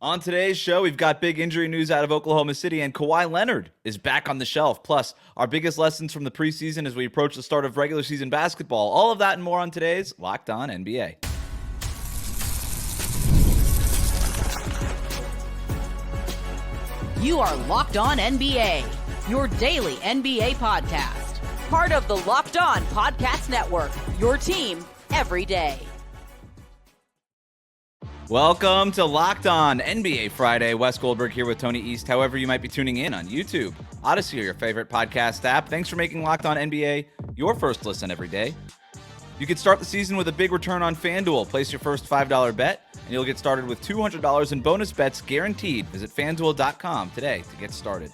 On today's show, we've got big injury news out of Oklahoma City, and Kawhi Leonard is back on the shelf. Plus, our biggest lessons from the preseason as we approach the start of regular season basketball. All of that and more on today's Locked On NBA. You are Locked On NBA, your daily NBA podcast. Part of the Locked On Podcast Network, your team every day. Welcome to Locked On NBA Friday. Wes Goldberg here with Tony East. However, you might be tuning in on YouTube, Odyssey, or your favorite podcast app. Thanks for making Locked On NBA your first listen every day. You can start the season with a big return on FanDuel. Place your first $5 bet, and you'll get started with $200 in bonus bets guaranteed. Visit FanDuel.com today to get started.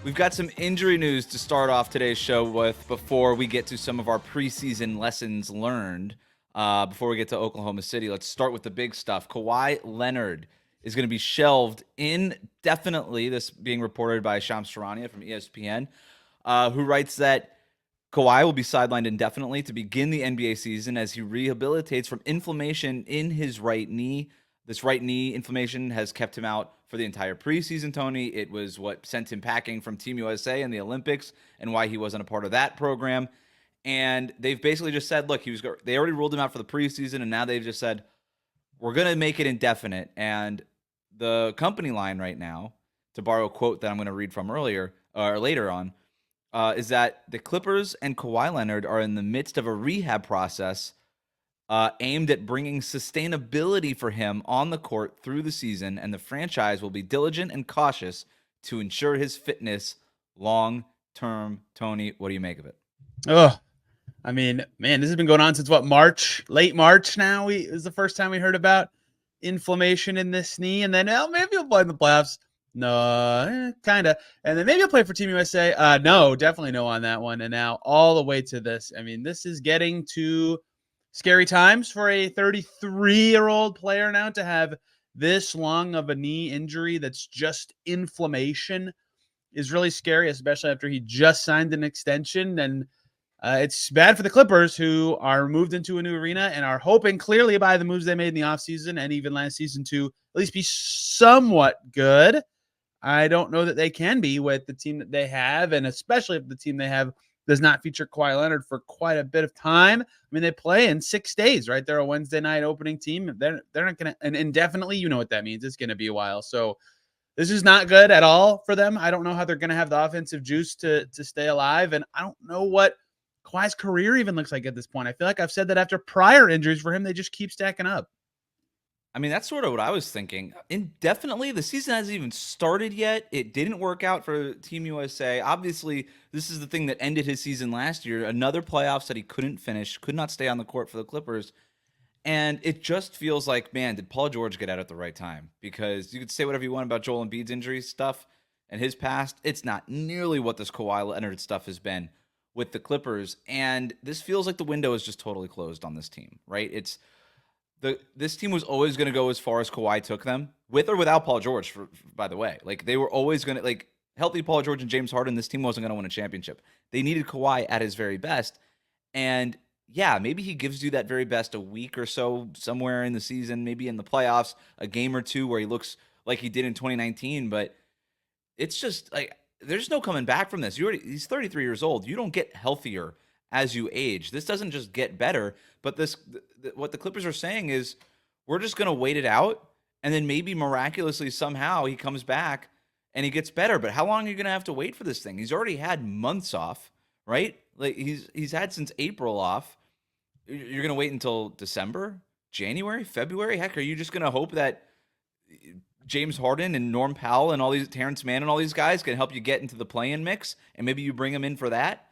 We've got some injury news to start off today's show with before we get to some of our preseason lessons learned. Before we get to Oklahoma City, let's start with the big stuff. Kawhi Leonard is going to be shelved indefinitely, this being reported by Shams Charania from ESPN, who writes that Kawhi will be sidelined indefinitely to begin the NBA season as he rehabilitates from inflammation in his right knee. This right knee inflammation has kept him out for the entire preseason, Tony. It was what sent him packing from Team USA in the Olympics and why he wasn't a part of that program. And they've basically just said, look, they already ruled him out for the preseason, and now they've just said, we're going to make it indefinite. And the company line right now, to borrow a quote that I'm going to read from later on, is that the Clippers and Kawhi Leonard are in the midst of a rehab process aimed at bringing sustainability for him on the court through the season, and the franchise will be diligent and cautious to ensure his fitness long-term. Tony, what do you make of it? Oh, I mean, man, this has been going on since March, late March now. Is the first time we heard about inflammation in this knee. And then, maybe he'll play in the playoffs. No, kind of. And then maybe he'll play for Team USA. No, definitely no on that one. And now all the way to this. I mean, this is getting to scary times for a 33-year-old player now to have this long of a knee injury that's just inflammation is really scary, especially after he just signed an extension. And it's bad for the Clippers, who are moved into a new arena and are hoping clearly by the moves they made in the offseason and even last season to at least be somewhat good. I don't know that they can be with the team that they have, and especially if the team they have does not feature Kawhi Leonard for quite a bit of time. I mean, they play in 6 days, right? They're a Wednesday night opening team. They're not going to, and indefinitely, you know what that means. It's going to be a while. So this is not good at all for them. I don't know how they're going to have the offensive juice to stay alive, and I don't know what Kawhi's career even looks like at this point. I feel like I've said that after prior injuries for him, they just keep stacking up. I mean, that's sort of what I was thinking. Indefinitely, the season hasn't even started yet. It didn't work out for Team USA. Obviously, this is the thing that ended his season last year. Another playoffs that he couldn't finish, could not stay on the court for the Clippers. And it just feels like, man, did Paul George get out at the right time? Because you could say whatever you want about Joel Embiid's injury stuff and his past. It's not nearly what this Kawhi Leonard stuff has been with the Clippers. And this feels like the window is just totally closed on this team, right? This team was always going to go as far as Kawhi took them, with or without Paul George, by the way. Like, they were always going to, like, healthy Paul George and James Harden, this team wasn't going to win a championship. They needed Kawhi at his very best. And yeah, maybe he gives you that very best a week or so somewhere in the season, maybe in the playoffs, a game or two where he looks like he did in 2019. But it's just like, there's no coming back from this. He's 33 years old. You don't get healthier as you age. This doesn't just get better. But what the Clippers are saying is, we're just going to wait it out, and then maybe miraculously somehow he comes back and he gets better. But how long are you going to have to wait for this thing? He's already had months off, right? Like, he's had since April off. You're going to wait until December, January, February? Heck, are you just going to hope that James Harden and Norm Powell and Terrence Mann and all these guys can help you get into the play-in mix, and maybe you bring them in for that?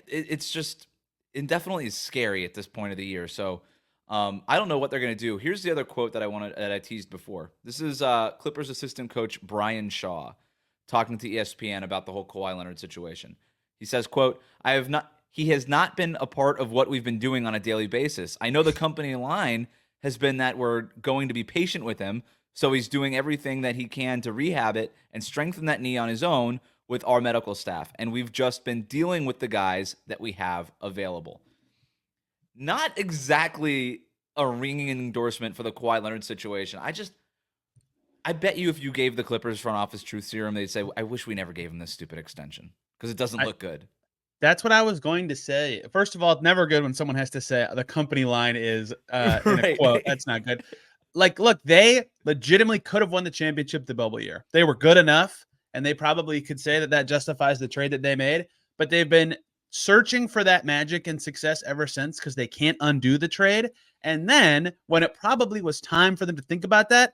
It's just indefinitely is scary at this point of the year. So I don't know what they're going to do. Here's the other quote that I teased before. This is Clippers assistant coach Brian Shaw talking to ESPN about the whole Kawhi Leonard situation. He says, quote, he has not been a part of what we've been doing on a daily basis. I know the company line has been that we're going to be patient with him, so he's doing everything that he can to rehab it and strengthen that knee on his own with our medical staff. And we've just been dealing with the guys that we have available. Not exactly a ringing endorsement for the Kawhi Leonard situation. I bet you if you gave the Clippers front office Truth Serum, they'd say, I wish we never gave him this stupid extension because it doesn't look good. That's what I was going to say. First of all, it's never good when someone has to say the company line is in a quote. That's not good. Like, look, they legitimately could have won the championship the bubble year. They were good enough, and they probably could say that justifies the trade that they made. But they've been searching for that magic and success ever since because they can't undo the trade. And then when it probably was time for them to think about that,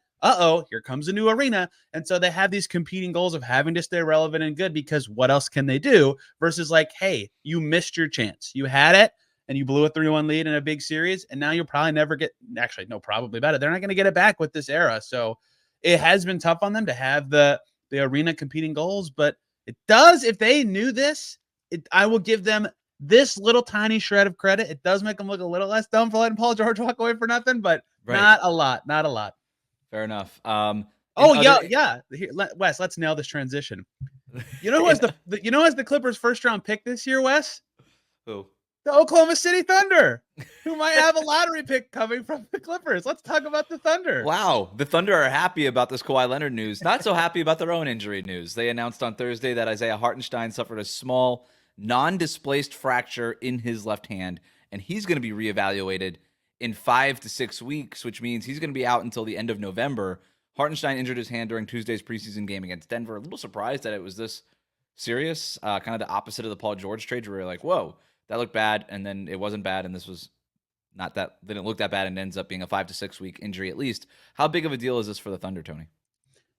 here comes a new arena. And so they have these competing goals of having to stay relevant and good because what else can they do versus like, hey, you missed your chance. You had it and you blew a 3-1 lead in a big series. And now you'll probably never get, actually, no, probably about it. They're not going to get it back with this era. So it has been tough on them to have the arena competing goals, but it does, if they knew this, I will give them this little tiny shred of credit. It does make them look a little less dumb for letting Paul George walk away for nothing, but not a lot. Fair enough. Yeah. Here, Wes, let's nail this transition. You know who has the Clippers first round pick this year, Wes? Who? The Oklahoma City Thunder, who might have a lottery pick coming from the Clippers. Let's talk about the Thunder. Wow. The Thunder are happy about this Kawhi Leonard news. Not so happy about their own injury news. They announced on Thursday that Isaiah Hartenstein suffered a small, non-displaced fracture in his left hand, and he's going to be reevaluated in 5 to 6 weeks, which means he's going to be out until the end of November. Hartenstein injured his hand during Tuesday's preseason game against Denver. A little surprised that it was this serious, kind of the opposite of the Paul George trade where you're like, whoa, that looked bad, and then it wasn't bad, and this was not that, didn't look that bad, and ends up being a 5 to 6 week injury at least. How big of a deal is this for the Thunder, Tony?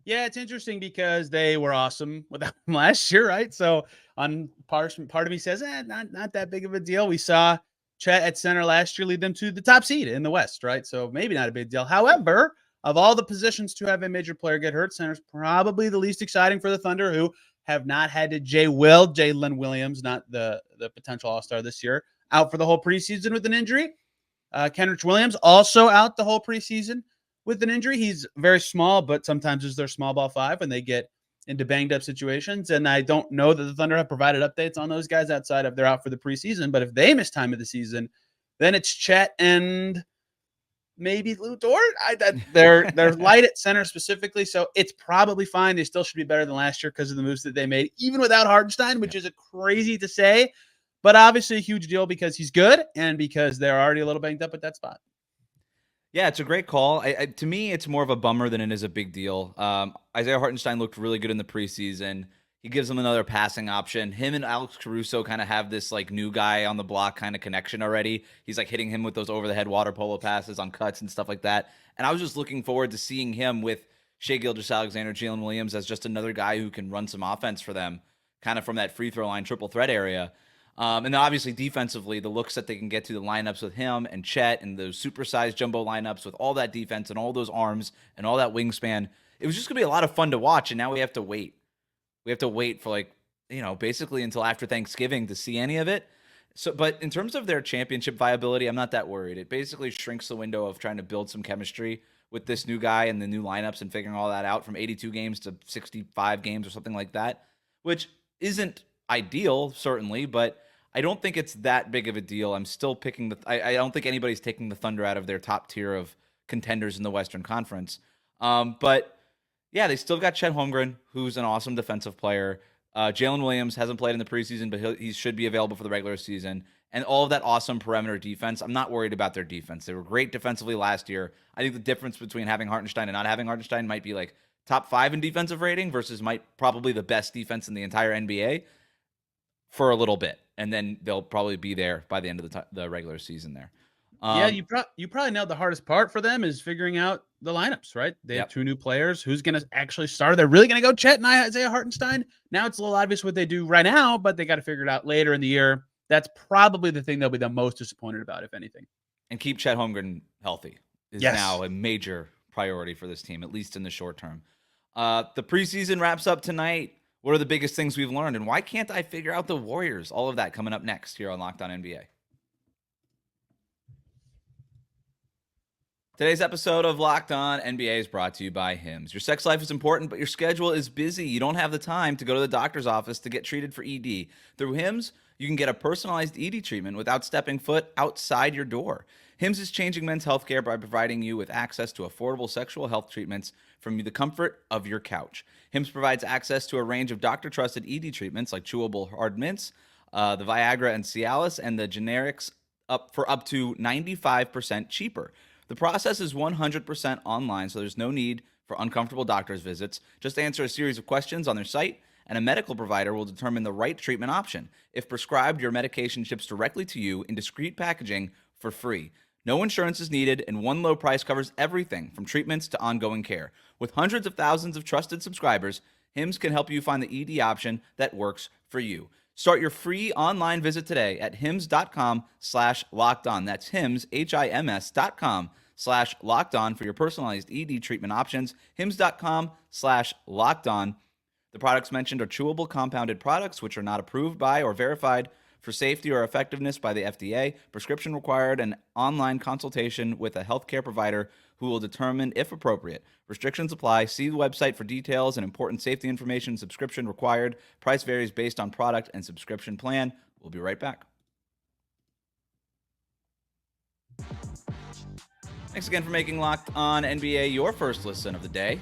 Yeah, it's interesting because they were awesome without him last year, right? So on part of me says, not that big of a deal. We saw Chet at center last year lead them to the top seed in the West, right? So maybe not a big deal. However, of all the positions to have a major player get hurt, center's probably the least exciting for the Thunder, who have not had to Jalen Williams, not the potential all-star this year, out for the whole preseason with an injury. Kenrich Williams also out the whole preseason with an injury. He's very small, but sometimes is their small ball five when they get into banged up situations. And I don't know that the Thunder have provided updates on those guys outside of they're out for the preseason. But if they miss time of the season, then it's Chet and maybe Lou Dort. They're light at center specifically, so it's probably fine. They still should be better than last year because of the moves that they made, even without Hartenstein, which is a crazy to say, but obviously a huge deal because he's good and because they're already a little banged up at that spot. Yeah, it's a great call. To me, it's more of a bummer than it is a big deal. Isaiah Hartenstein looked really good in the preseason. He gives them another passing option. Him and Alex Caruso kind of have this like new guy on the block kind of connection already. He's like hitting him with those over-the-head water polo passes on cuts and stuff like that. And I was just looking forward to seeing him with Shai Gilgeous-Alexander, Jalen Williams as just another guy who can run some offense for them, kind of from that free throw line triple threat area. And then obviously defensively, the looks that they can get to the lineups with him and Chet and those supersized jumbo lineups with all that defense and all those arms and all that wingspan. It was just going to be a lot of fun to watch, and now we have to wait. We have to wait for basically until after Thanksgiving to see any of it. So, but in terms of their championship viability, I'm not that worried. It basically shrinks the window of trying to build some chemistry with this new guy and the new lineups and figuring all that out from 82 games to 65 games or something like that, which isn't ideal, certainly, but I don't think it's that big of a deal. I'm still picking I don't think anybody's taking the Thunder out of their top tier of contenders in the Western Conference. But yeah, they still got Chet Holmgren, who's an awesome defensive player. Jalen Williams hasn't played in the preseason, but he should be available for the regular season. And all of that awesome perimeter defense, I'm not worried about their defense. They were great defensively last year. I think the difference between having Hartenstein and not having Hartenstein might be like top 5 in defensive rating versus probably the best defense in the entire NBA for a little bit. And then they'll probably be there by the end of the regular season there. Yeah, you probably nailed the hardest part for them is figuring out the lineups, right? They have 2 new players. Who's going to actually start? They're really going to go Chet and Isaiah Hartenstein. Now it's a little obvious what they do right now, but they got to figure it out later in the year. That's probably the thing they'll be the most disappointed about, if anything. And keep Chet Holmgren healthy is now a major priority for this team, at least in the short term. The preseason wraps up tonight. What are the biggest things we've learned? And why can't I figure out the Warriors? All of that coming up next here on Locked On NBA. Today's episode of Locked On NBA is brought to you by Hims. Your sex life is important, but your schedule is busy. You don't have the time to go to the doctor's office to get treated for ED. Through Hims, you can get a personalized ED treatment without stepping foot outside your door. Hims is changing men's healthcare by providing you with access to affordable sexual health treatments from the comfort of your couch. Hims provides access to a range of doctor-trusted ED treatments like chewable hard mints, the Viagra and Cialis, and the generics up to 95% cheaper. The process is 100% online, so there's no need for uncomfortable doctor's visits. Just answer a series of questions on their site, and a medical provider will determine the right treatment option. If prescribed, your medication ships directly to you in discreet packaging for free. No insurance is needed, and one low price covers everything from treatments to ongoing care. With hundreds of thousands of trusted subscribers, Hims can help you find the ED option that works for you. Start your free online visit today at hims.com/lockedon. That's Hims, HIMS.com/lockedon for your personalized ED treatment options. Hims.com/lockedon. The products mentioned are chewable compounded products which are not approved by or verified for safety or effectiveness by the FDA. Prescription required, and online consultation with a healthcare provider who will determine if appropriate. Restrictions apply. See the website for details and important safety information. Subscription required. Price varies based on product and subscription plan. We'll be right back. Thanks again for making Locked On NBA your first listen of the day.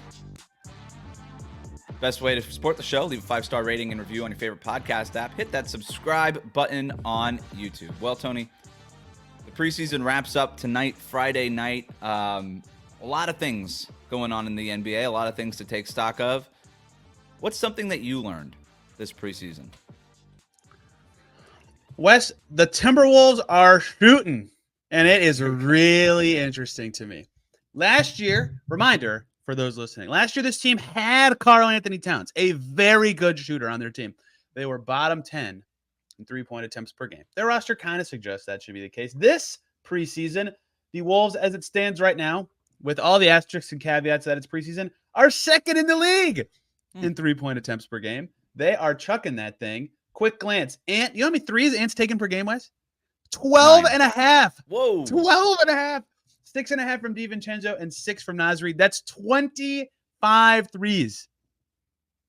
Best way to support the show, leave a 5-star rating and review on your favorite podcast app. Hit that subscribe button on YouTube. Well, Tony, the preseason wraps up tonight, Friday night. A lot of things going on in the NBA, a lot of things to take stock of. What's something that you learned this preseason? Wes, the Timberwolves are shooting, and it is really interesting to me. Last year, reminder for those listening, last year this team had Karl-Anthony Towns, a very good shooter on their team. They were bottom 10 in three-point attempts per game. Their roster kind of suggests that should be the case. This preseason, the Wolves, as it stands right now, with all the asterisks and caveats that it's preseason, are second in the league in three-point attempts per game. They are chucking that thing. Quick glance. Ant, you know how many threes Ant's taken per game, Wes? 12 and a half. Whoa. 12 and a half. 6.5 from DiVincenzo and 6 from Nasri. That's 25 threes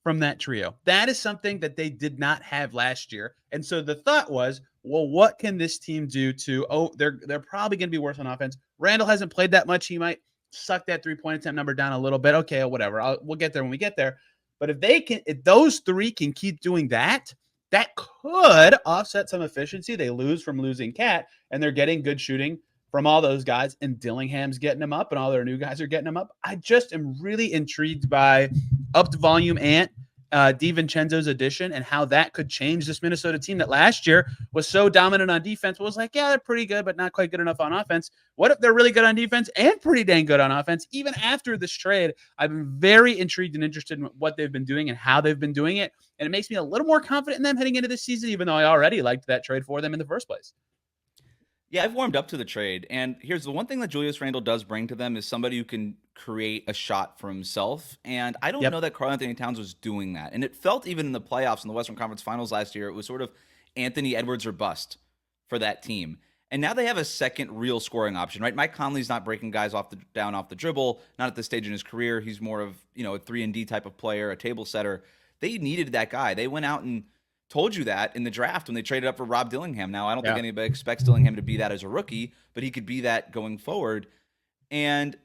from that trio. That is something that they did not have last year. And so the thought was, well, what can this team do to, they're probably going to be worse on offense. Randall hasn't played that much. He might suck that three-point attempt number down a little bit. Okay, whatever. We'll get there when we get there. But if those three can keep doing that, that could offset some efficiency they lose from losing Cat, and they're getting good shooting from all those guys, and Dillingham's getting them up, and all their new guys are getting them up. I just am really intrigued by upped volume Ant, DiVincenzo's addition, and how that could change this Minnesota team that last year was so dominant on defense. Was like, yeah, they're pretty good, but not quite good enough on offense. What if they're really good on defense and pretty dang good on offense? Even after this trade, I've been very intrigued and interested in what they've been doing and how they've been doing it. And it makes me a little more confident in them heading into this season, even though I already liked that trade for them in the first place. Yeah, I've warmed up to the trade, and here's the one thing that Julius Randle does bring to them is somebody who can create a shot for himself, and I don't know that Karl-Anthony Towns was doing that, and it felt even in the playoffs in the Western Conference Finals last year, it was sort of Anthony Edwards or bust for that team, and now they have a second real scoring option, right? Mike Conley's not breaking guys down off the dribble, not at this stage in his career. He's more of, a 3-and-D type of player, a table setter. They needed that guy. They went out and told you that in the draft when they traded up for Rob Dillingham. Now, I don't think anybody expects Dillingham to be that as a rookie, but he could be that going forward. And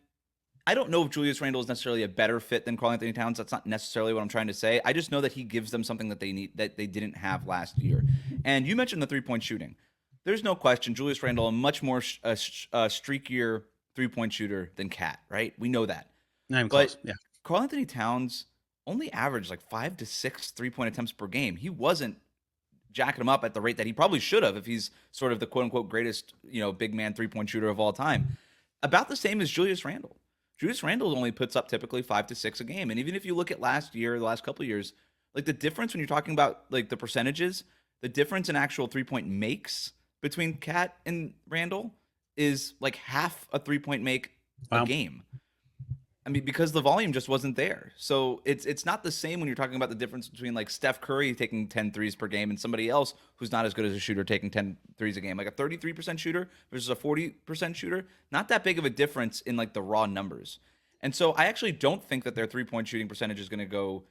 I don't know if Julius Randle is necessarily a better fit than Karl-Anthony Towns. That's not necessarily what I'm trying to say. I just know that he gives them something that they need that they didn't have last year. And you mentioned the three-point shooting. There's no question Julius Randle a much more streakier three-point shooter than Cat, right? We know that. Not even close. Yeah. Karl-Anthony Towns only averaged like 5 to 6 3-point attempts per game. He wasn't jacking him up at the rate that he probably should have if he's sort of the quote-unquote greatest, big man three-point shooter of all time. About the same as Julius Randle. Julius Randle only puts up typically 5 to 6 a game. And even if you look at last year, the last couple of years, like the difference when you're talking about like the percentages, the difference in actual three-point makes between Cat and Randle is like half a three-point make a game. I mean, because the volume just wasn't there. So it's not the same when you're talking about the difference between like Steph Curry taking 10 threes per game and somebody else who's not as good as a shooter taking 10 threes a game. Like a 33% shooter versus a 40% shooter, not that big of a difference in like the raw numbers. And so I actually don't think that their three-point shooting percentage is going to go,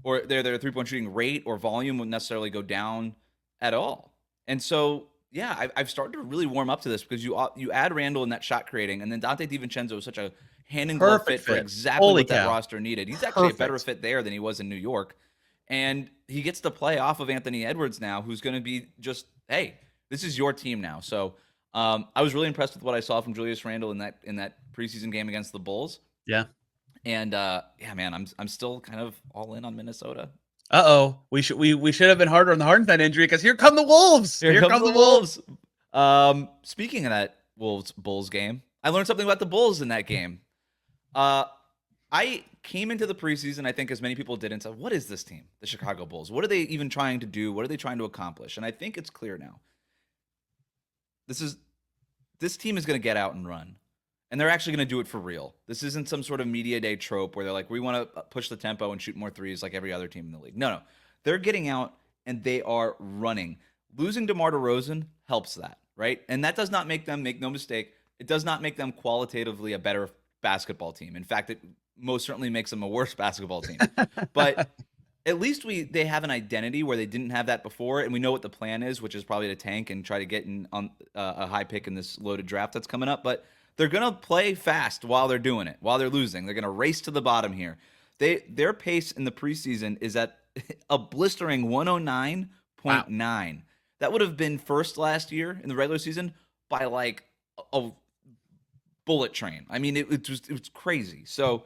or their three-point shooting rate or volume won't necessarily go down at all. And so I've started to really warm up to this because you add Randall in that shot creating, and then Dante DiVincenzo is such a hand in glove Perfect fit for fit. exactly Holy what that cow. roster needed. He's actually a better Perfect. fit there than he was in New York, and he gets to play off of Anthony Edwards now, who's going to be just, hey, this is your team now. So I was really impressed with what I saw from Julius Randle in that preseason game against the Bulls. Yeah. And man, I'm still kind of all in on Minnesota. We should have been harder on the Hartenstein injury because here come the Wolves. Here comes the Wolves. Speaking of that Wolves Bulls game, I learned something about the Bulls in that game. I came into the preseason, I think as many people did, and said, what is this team, the Chicago Bulls? What are they even trying to do? What are they trying to accomplish? And I think it's clear now. This team is going to get out and run. And they're actually going to do it for real. This isn't some sort of media day trope where they're like, we want to push the tempo and shoot more threes like every other team in the league. No. They're getting out and they are running. Losing DeMar DeRozan helps that, right? And that does not make them, make no mistake, it does not make them qualitatively a better basketball team. In fact, it most certainly makes them a worse basketball team. But at least they have an identity where they didn't have that before, and we know what the plan is, which is probably to tank and try to get in on a high pick in this loaded draft that's coming up. But they're going to play fast while they're doing it, while they're losing. They're going to race to the bottom here. Their pace in the preseason is at a blistering 109.9. Wow. That would have been first last year in the regular season by like a bullet train. I mean, it was crazy. So,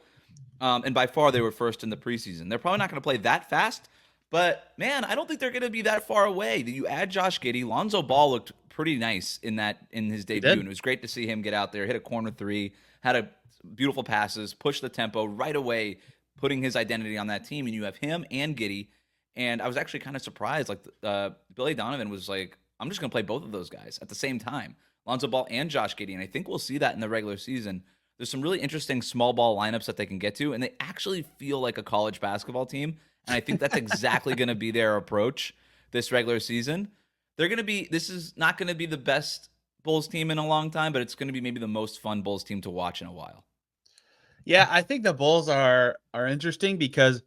and by far they were first in the preseason. They're probably not going to play that fast, but man, I don't think they're going to be that far away. You add Josh Giddey, Lonzo Ball looked pretty nice in his debut, and it was great to see him get out there, hit a corner three, had a beautiful passes, push the tempo right away, putting his identity on that team. And you have him and Giddey. And I was actually kind of surprised. Like Billy Donovan was like, I'm just going to play both of those guys at the same time, Lonzo Ball and Josh Giddey. And I think we'll see that in the regular season. There's some really interesting small ball lineups that they can get to, and they actually feel like a college basketball team. And I think that's exactly going to be their approach this regular season. This is not going to be the best Bulls team in a long time, but it's going to be maybe the most fun Bulls team to watch in a while. Yeah, I think the Bulls are interesting because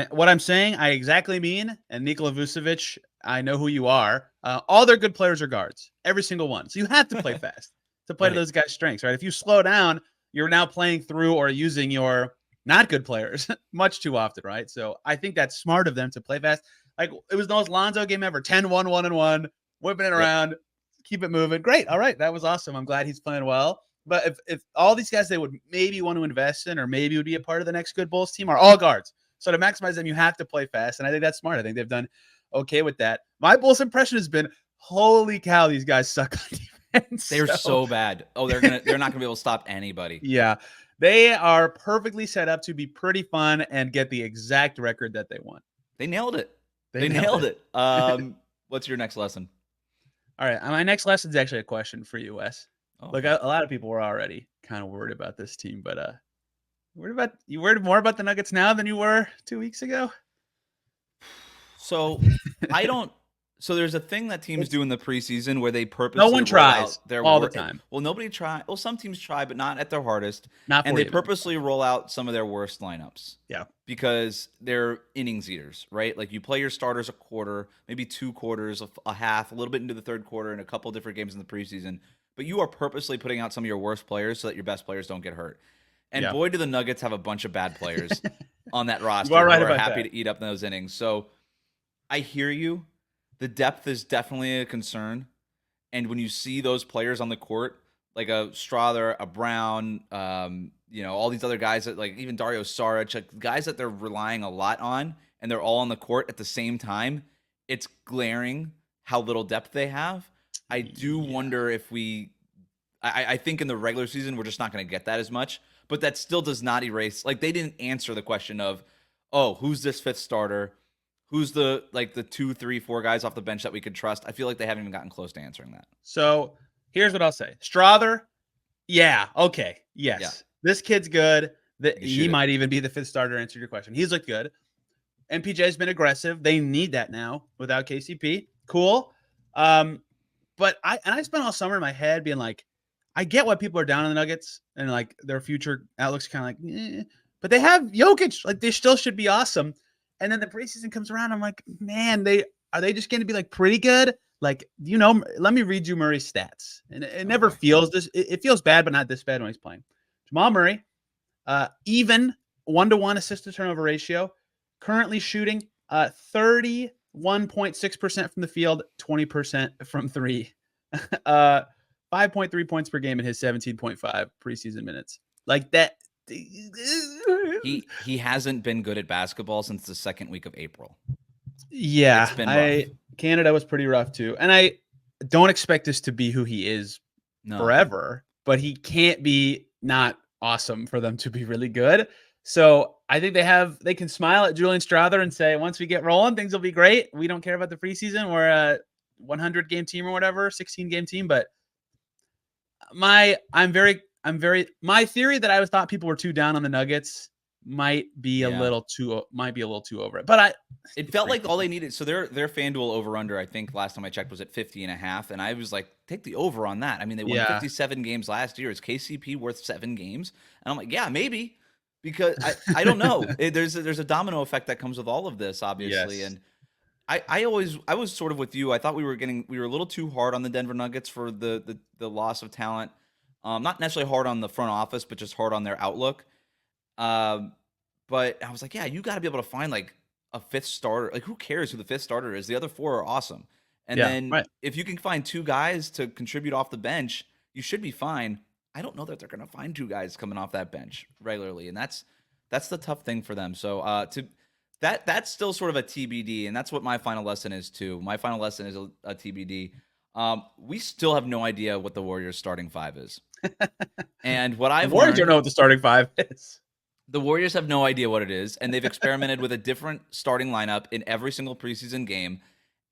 what I'm saying, I exactly mean. And Nikola Vucevic, I know who you are. All their good players are guards, every single one. So you have to play fast to play to those guys' strengths, right? If you slow down, you're now playing through or using your not good players much too often, right? So I think that's smart of them to play fast. Like, it was the most Lonzo game ever, 10-1, 1-1, whipping it around, keep it moving. Great. All right. That was awesome. I'm glad he's playing well. But if all these guys they would maybe want to invest in or maybe would be a part of the next good Bulls team are all guards. So to maximize them, you have to play fast. And I think that's smart. I think they've done okay with that. My Bulls impression has been, holy cow, these guys suck on defense. They're so bad. Oh, they're not going to be able to stop anybody. Yeah. They are perfectly set up to be pretty fun and get the exact record that they want. They nailed it. They nailed it. What's your next lesson? All right. My next lesson is actually a question for you, Wes. Oh. Look, a lot of people were already kind of worried about this team, but you worried more about the Nuggets now than you were 2 weeks ago? So So there's a thing that teams do in the preseason where they purposely no one tries their all the time. Well, nobody try. Well, some teams try, but not at their hardest. And they purposely roll out some of their worst lineups. Yeah, because they're innings eaters, right? Like, you play your starters a quarter, maybe 2 quarters, a half, a little bit into the third quarter, and a couple different games in the preseason. But you are purposely putting out some of your worst players so that your best players don't get hurt. And boy, do the Nuggets have a bunch of bad players on that roster who are happy to eat up those innings. So I hear you. The depth is definitely a concern. And when you see those players on the court, like a Strother, a Brown, all these other guys that, like, even Dario Saric, like guys that they're relying a lot on, and they're all on the court at the same time, it's glaring how little depth they have. I do wonder if I think in the regular season, we're just not going to get that as much, but that still does not erase, like, they didn't answer the question of, oh, who's this fifth starter? Who's the 2, 3, 4 guys off the bench that we could trust? I feel like they haven't even gotten close to answering that. So here's what I'll say. Strother, yeah, okay, yes. Yeah. This kid's good. He might even be the fifth starter to answer your question. He's looked good. MPJ's been aggressive. They need that now without KCP. Cool. But I spent all summer in my head being like, I get why people are down on the Nuggets and like their future outlook's kind of like, but they have Jokic. Like, they still should be awesome. And then the preseason comes around. I'm like, man, are they just going to be like pretty good? Like, let me read you Murray's stats. And it never feels this. It feels bad, but not this bad when he's playing. Jamal Murray, even 1-to-1 assist to turnover ratio, currently shooting 31.6% from the field, 20% from three. 5.3 points per game in his 17.5 preseason minutes. Like that. He hasn't been good at basketball since the second week of April. Yeah, it's been rough. Canada was pretty rough too, and I don't expect this to be who he is forever. But he can't be not awesome for them to be really good. So I think they can smile at Julian Strawther and say, once we get rolling, things will be great. We don't care about the preseason. We're a 100 game team or whatever, 16 game team. But my theory that I always thought people were too down on the Nuggets might be a little too over it. But it felt like all they needed. So their FanDuel over under, I think last time I checked, was at 50.5, and I was like, take the over on that. I mean, they won 57 games last year. Is KCP worth 7 games? And I'm like, yeah, maybe, because I don't know. There's a domino effect that comes with all of this, obviously, and I was sort of with you. I thought we were a little too hard on the Denver Nuggets for the loss of talent. Not necessarily hard on the front office, but just hard on their outlook. But I was like, yeah, you got to be able to find like a fifth starter. Like, who cares who the fifth starter is? The other 4 are awesome. And then if you can find 2 guys to contribute off the bench, you should be fine. I don't know that they're going to find 2 guys coming off that bench regularly, and that's the tough thing for them. So that's still sort of a TBD, and that's what my final lesson is too. My final lesson is a TBD. We still have no idea what the Warriors' starting 5 is. And what I've Warriors don't know what the starting 5 is. The Warriors have no idea what it is, and they've experimented with a different starting lineup in every single preseason game,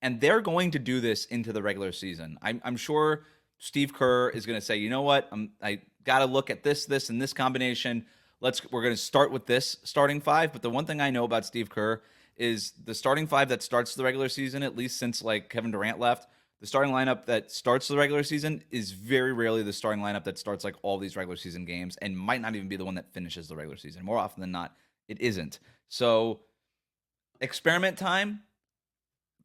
and they're going to do this into the regular season. I'm sure Steve Kerr is going to say, you know what, I got to look at this, and this combination. We're going to start with this starting 5. But the one thing I know about Steve Kerr is the starting 5 that starts the regular season, at least since like Kevin Durant left, the starting lineup that starts the regular season is very rarely the starting lineup that starts like all these regular season games, and might not even be the one that finishes the regular season. More often than not, it isn't. So experiment time,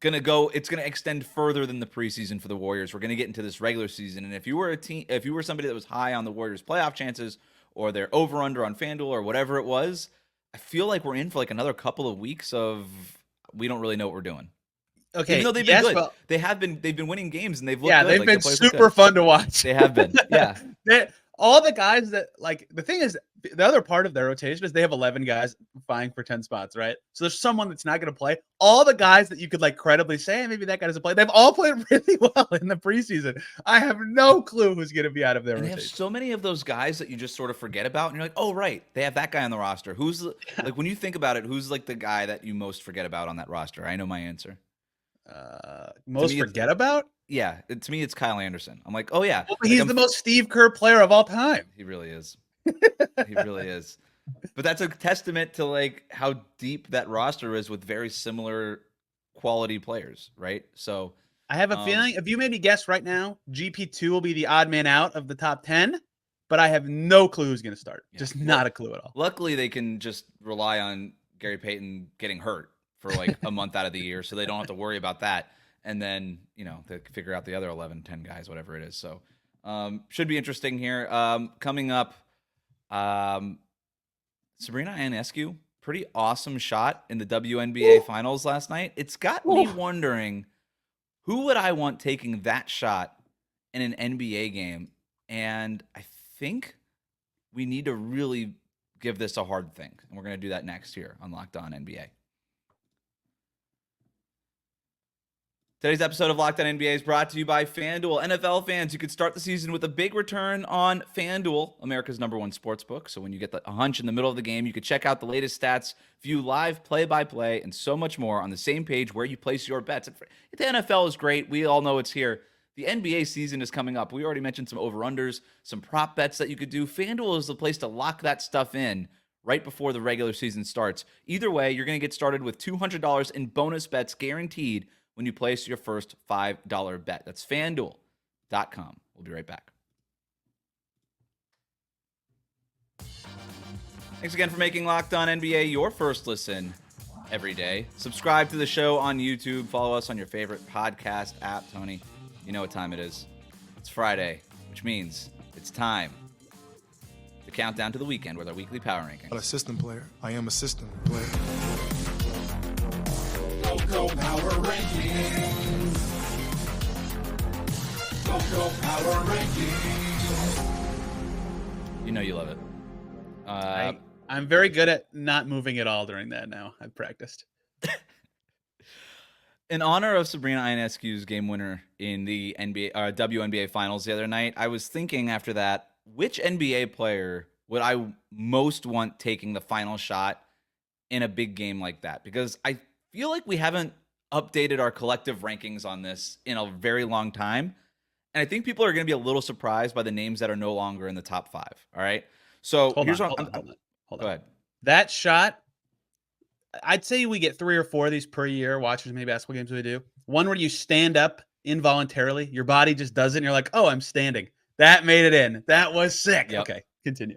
it's gonna extend further than the preseason for the Warriors. We're gonna get into this regular season, and if you were somebody that was high on the Warriors' playoff chances or their over under on FanDuel or whatever it was, I feel like we're in for like another couple of weeks of we don't really know what we're doing. Okay, even though they've been good, they've been winning games and they've looked good. They've been super fun to watch. They have been, yeah. All the guys that, like, the thing is, the other part of their rotation is they have 11 guys vying for 10 spots, right? So there's someone that's not going to play. All the guys that you could like credibly say, hey, maybe that guy doesn't play, they've all played really well in the preseason. I have no clue who's going to be out of their rotation. They have so many of those guys that you just sort of forget about, and you're like, oh, right, they have that guy on the roster. Who's like, when you think about it, who's like the guy that you most forget about on that roster? I know my answer. Most forget about? Yeah, to me, it's Kyle Anderson. I'm like, oh yeah, well, he's the most Steve Kerr player of all time. He really is. He really is. But that's a testament to like how deep that roster is with very similar quality players, right? So I have a feeling, if you made me guess right now, GP2 will be the odd man out of the top 10, but I have no clue who's going to start. Yeah. Just not a clue at all. Luckily, they can just rely on Gary Payton getting hurt for like a month out of the year, so they don't have to worry about that. And then, they can figure out the other 11, 10 guys, whatever it is. So should be interesting here. Coming up, Sabrina Ionescu, pretty awesome shot in the WNBA finals last night. It's got me wondering, who would I want taking that shot in an NBA game? And I think we need to really give this a hard think. And we're going to do that next here on Locked On NBA. Today's episode of Locked On NBA is brought to you by FanDuel. NFL fans, you could start the season with a big return on FanDuel, America's #1 sportsbook. So when you get a hunch in the middle of the game, you could check out the latest stats, view live play-by-play, and so much more on the same page where you place your bets. The NFL is great. We all know it's here. The NBA season is coming up. We already mentioned some over-unders, some prop bets that you could do. FanDuel is the place to lock that stuff in right before the regular season starts. Either way, you're going to get started with $200 in bonus bets guaranteed when you place your first $5 bet. That's FanDuel.com. We'll be right back. Thanks again for making Locked On NBA your first listen every day. Subscribe to the show on YouTube. Follow us on your favorite podcast app. Tony, you know what time it is. It's Friday, which means it's time to count down to the weekend with our weekly power rankings. I'm a system player. I am a system player. Go power rankings. Go power rankings. You know you love it. I'm very good at not moving at all during that now. I've practiced. In honor of Sabrina Ionescu's game winner in the WNBA finals the other night, I was thinking after that, which NBA player would I most want taking the final shot in a big game like that? Because I feel like we haven't updated our collective rankings on this in a very long time. And I think people are going to be a little surprised by the names that are no longer in the top 5. All right. So Hold on. Go ahead. That shot, I'd say we get 3 or 4 of these per year. Watch as many basketball games we do. One where you stand up involuntarily. Your body just does it. And you're like, oh, I'm standing. That made it in. That was sick. Yep. Okay, continue.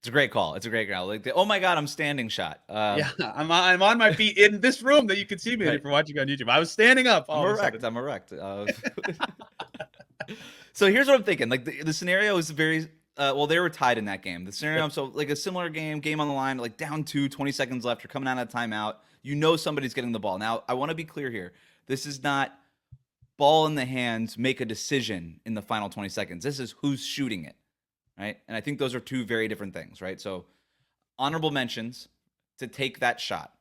It's a great call. It's a great call. Like oh my God, I'm standing shot. Yeah, I'm on my feet in this room that you can see me if you're watching on YouTube. I was standing up. I'm erect. So here's what I'm thinking. Like the scenario is very well, they were tied in that game. The scenario, so like a similar game on the line, like down 20 seconds left, you're coming out of timeout. You know somebody's getting the ball. Now, I want to be clear here. This is not ball in the hands, make a decision in the final 20 seconds. This is who's shooting it, right? And I think those are two very different things, right? So honorable mentions to take that shot.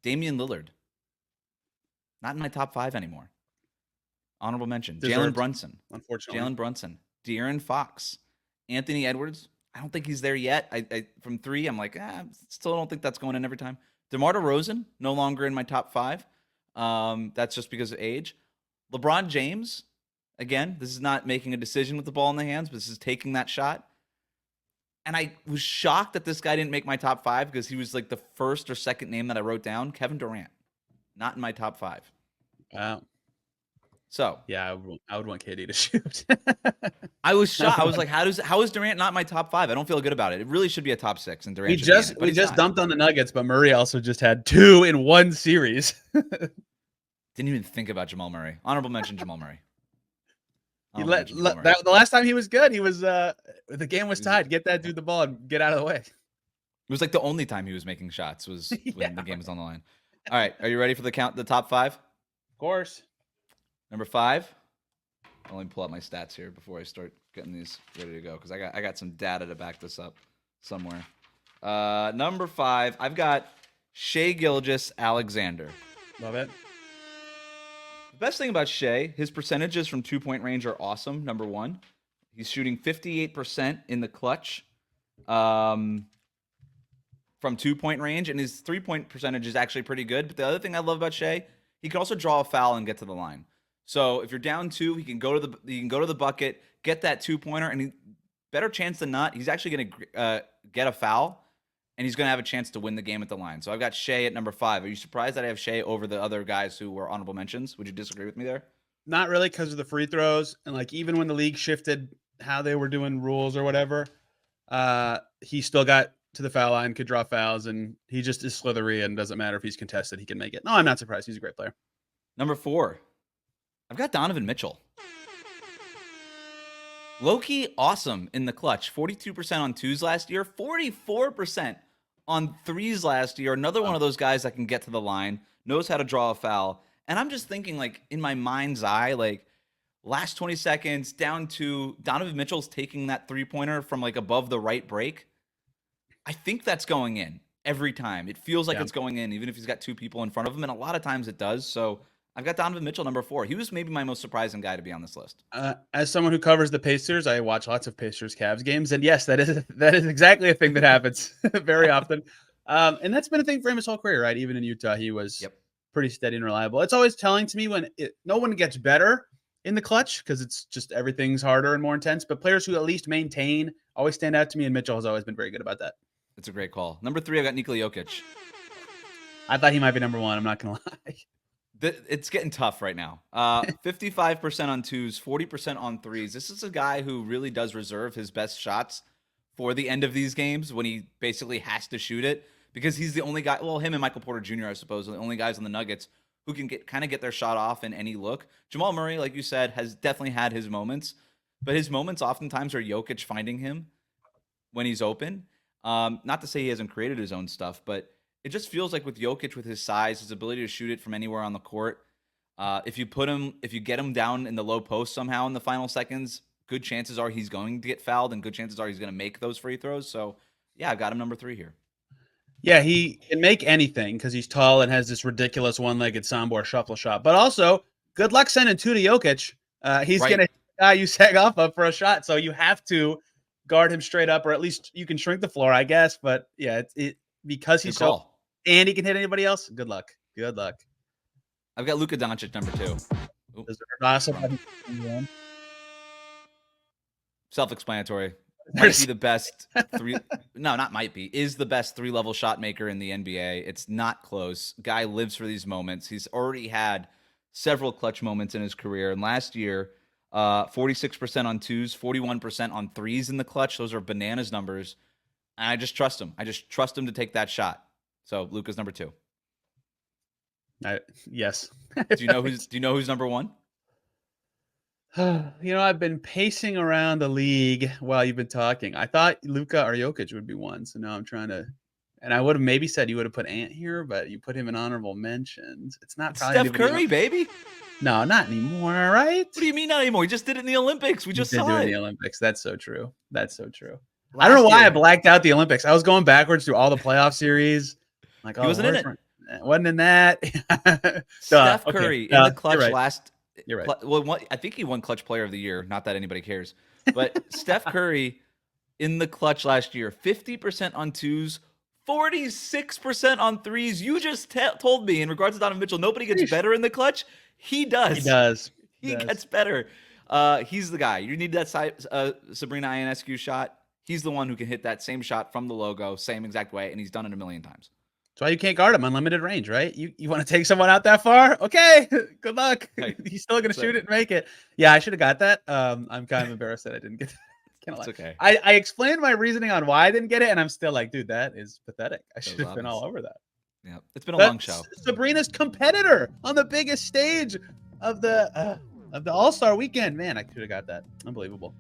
Damian Lillard. Not in my top 5 anymore. Honorable mention. Jalen Brunson. Unfortunately. Jalen Brunson. De'Aaron Fox. Anthony Edwards. I don't think he's there yet. I from 3, I'm like, still don't think that's going in every time. DeMar DeRozan, no longer in my top 5. That's just because of age. LeBron James, again, this is not making a decision with the ball in the hands, but this is taking that shot. And I was shocked that this guy didn't make my top 5 because he was like the first or second name that I wrote down. Kevin Durant, not in my top 5. Wow. So yeah, I would want KD to shoot. I was shocked. I was like, how is Durant not my top 5? I don't feel good about it. It really should be a top 6, and Durant. We just dumped on the Nuggets, but Murray also just had 2 in one series. Didn't even think about Jamal Murray. Honorable mention Jamal Murray. The last time he was good, he was the game was tied. Get that dude the ball and get out of the way. It was like the only time he was making shots was when the game was on the line. All right, are you ready for the top 5? Of course. Number 5. Let me pull up my stats here before I start getting these ready to go because I got some data to back this up somewhere. Number 5, I've got Shai Gilgeous-Alexander. Love it. The best thing about Shai, his percentages from 2-point range are awesome. Number 1, he's shooting 58% in the clutch from 2-point range, and his 3-point percentage is actually pretty good. But the other thing I love about Shai, he can also draw a foul and get to the line. So if you're down 2, he can go to the bucket, get that 2-pointer, and better chance than not, he's actually going to get a foul, and he's going to have a chance to win the game at the line. So I've got Shai at number 5. Are you surprised that I have Shai over the other guys who were honorable mentions? Would you disagree with me there? Not really, because of the free throws, and like even when the league shifted how they were doing rules or whatever, he still got to the foul line, could draw fouls, and he just is slithery and doesn't matter if he's contested, he can make it. No, I'm not surprised. He's a great player. Number 4, I've got Donovan Mitchell. Low-key awesome in the clutch. 42% on 2s last year, 44% on 3s last year. Another one of those guys that can get to the line, knows how to draw a foul. And I'm just thinking, like, in my mind's eye, like, last 20 seconds, down to Donovan Mitchell's taking that 3-pointer from, like, above the right break. I think that's going in every time. It feels like it's going in, even if he's got 2 people in front of him. And a lot of times it does. So I've got Donovan Mitchell, number 4. He was maybe my most surprising guy to be on this list. As someone who covers the Pacers, I watch lots of Pacers-Cavs games, and yes, that is exactly a thing that happens very often. And that's been a thing for him his whole career, right? Even in Utah, he was pretty steady and reliable. It's always telling to me when no one gets better in the clutch because it's just everything's harder and more intense. But players who at least maintain always stand out to me, and Mitchell has always been very good about that. It's a great call. Number 3, I got Nikola Jokic. I thought he might be number 1. I'm not gonna lie. It's getting tough right now. 55% on 2s, 40% on 3s. This is a guy who really does reserve his best shots for the end of these games when he basically has to shoot it because he's the only guy. Well, him and Michael Porter Jr., I suppose, are the only guys on the Nuggets who can get their shot off in any look. Jamal Murray, like you said, has definitely had his moments, but his moments oftentimes are Jokic finding him when he's open. Not to say he hasn't created his own stuff, but it just feels like with Jokic, with his size, his ability to shoot it from anywhere on the court, if you get him down in the low post somehow in the final seconds, good chances are he's going to get fouled, and good chances are he's going to make those free throws. So, yeah, I've got him number 3 here. Yeah, he can make anything because he's tall and has this ridiculous one-legged Sombor shuffle shot. But also, good luck sending 2 to Jokic. He's going to you sag off up for a shot, so you have to guard him straight up, or at least you can shrink the floor, I guess. But yeah, because he's so and he can hit anybody else. Good luck. Good luck. I've got Luka Doncic number 2. Self-explanatory. Might be the best is the best 3-level shot maker in the NBA. It's not close. Guy lives for these moments. He's already had several clutch moments in his career. And last year, 46% on 2s, 41% on 3s in the clutch. Those are bananas numbers. And I just trust him. I just trust him to take that shot. So Luka's number 2. Yes. Do you know who's number 1? I've been pacing around the league while you've been talking. I thought Luka or Jokic would be 1, so now I'm trying to. And I would have maybe said you would have put Ant here, but you put him in honorable mentions. It's not probably Steph Curry, baby. No, not anymore. Right? What do you mean not anymore? He just did it in the Olympics. We just saw it in the Olympics. That's so true. I don't know why I blacked out the Olympics. I was going backwards through all the playoff series. Like, he wasn't in it. Wasn't in that. Steph Curry in the clutch last. You're right. Well, I think he won Clutch Player of the Year. Not that anybody cares, but Steph Curry in the clutch last year, 50% on 2s, 46% on 3s. You just told me in regards to Donovan Mitchell, nobody gets better in the clutch. He does. He gets better. He's the guy. You need that Sabrina Ionescu shot. He's the one who can hit that same shot from the logo, same exact way, and he's done it a million times. That's why you can't guard him. Unlimited range, right? You want to take someone out that far? Okay, good luck. Right. He's still going to shoot it and make it. Yeah, I should have got that. I'm kind of embarrassed that I didn't get that. It's okay. I explained my reasoning on why I didn't get it, and I'm still like, dude, that is pathetic. I should have been all over that. Yeah, it's been a long show. Sabrina's competitor on the biggest stage of the All-Star weekend. Man, I could have got that. Unbelievable.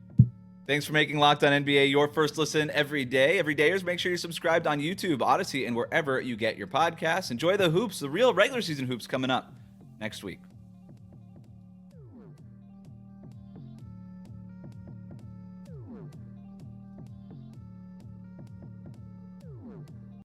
Thanks for making Locked On NBA your first listen every day. Everydayers, make sure you're subscribed on YouTube, Odyssey, and wherever you get your podcasts. Enjoy the hoops, the real regular season hoops coming up next week.